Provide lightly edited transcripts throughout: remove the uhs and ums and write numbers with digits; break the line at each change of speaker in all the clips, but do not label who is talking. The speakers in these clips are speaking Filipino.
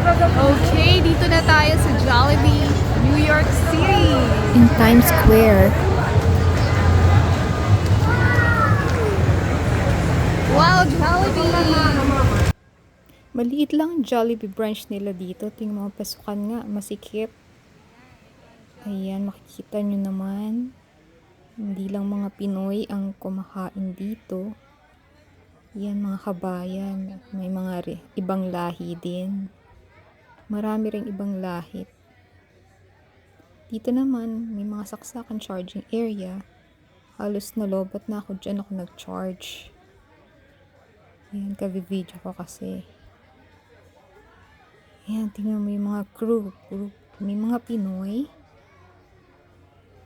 Okay, dito na tayo sa Jollibee, New York City.
In Times Square.
Wow, Jollibee!
Maliit lang ang Jollibee branch nila dito. Tingnan mga pasukan nga, masikip. Ayan, makikita nyo naman. Hindi lang mga Pinoy ang kumakain dito. Yan mga kabayan. May mga ibang lahi din. Marami ring ibang lahi. Dito naman, may mga saksakan charging area. Halos nalobat na ako dyan ako nag-charge. Ayan, kavi-video ko kasi. Ayan, tingnan mo yung mga crew. May mga Pinoy.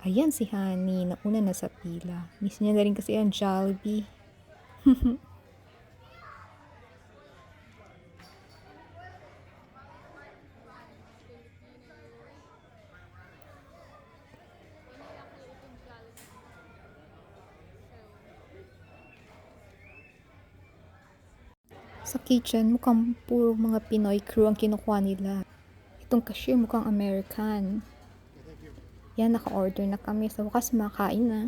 Ayan si Honey, nauna na sa pila. Miss niya na rin kasi ang Jollibee. Sa kitchen, mukhang puro mga Pinoy crew ang kinukuha nila. Itong cashier mukhang American. Yan, naka-order na kami. Sa wakas, makain na.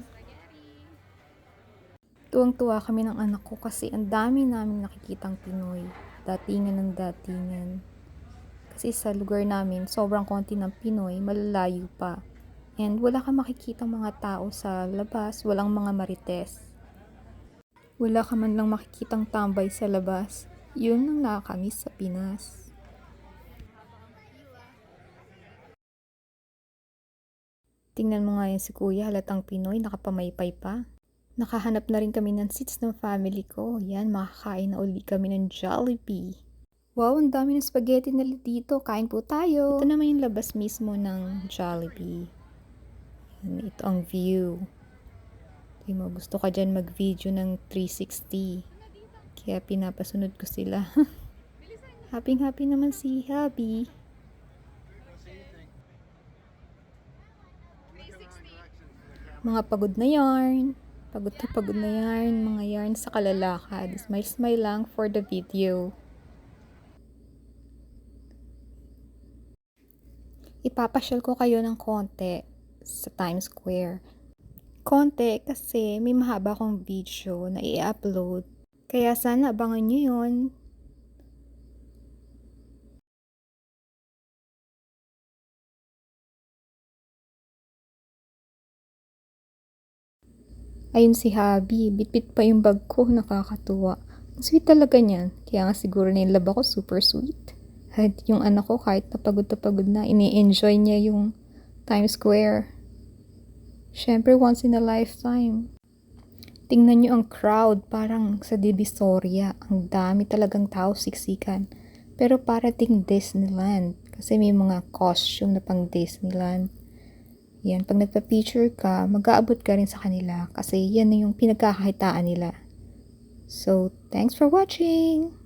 Tuwang-tuwa kami ng anak ko kasi ang dami namin nakikitang Pinoy. Datingan ng datingan. Kasi sa lugar namin, sobrang konti ng Pinoy, malalayo pa. And wala kang makikitang mga tao sa labas, walang mga marites. Wala ka man lang makikitang tambay sa labas. Yun ang nakakamiss sa Pinas. Tingnan mo nga yan si Kuya, halatang Pinoy, nakapamaypay pa. Nakahanap na rin kami ng seats ng family ko. Yan, makakain na uli kami ng Jollibee. Wow, ang dami ng spaghetti nila dito. Kain po tayo. Ito naman yung labas mismo ng Jollibee. Yan, ito ang view. Di mo, gusto ka dyan mag-video ng 360. Kaya pinapasunod ko sila. Happy naman si Happy. Mga pagod na yarn. Pagod na yarn. Mga yarn sa kalalakad. Smile lang for the video. Ipapasyal ko kayo ng konti sa Times Square. Konti kasi may mahaba akong video na i-upload. Kaya sana abangan nyo yun. Ayun si Habi, bitbit pa yung bag ko, nakakatuwa. Ang sweet talaga niyan, kaya nga siguro na yung laba ko super sweet. At yung anak ko kahit napagod na, ini-enjoy niya yung Times Square. Syempre once in a lifetime. Tingnan nyo ang crowd, parang sa Divisoria. Ang dami talagang tao, siksikan. Pero parating Disneyland. Kasi may mga costume na pang Disneyland. Yan, pag nagpa-picture ka, mag-aabot ka rin sa kanila. Kasi yan na yung pinagkakakitaan nila. So, thanks for watching!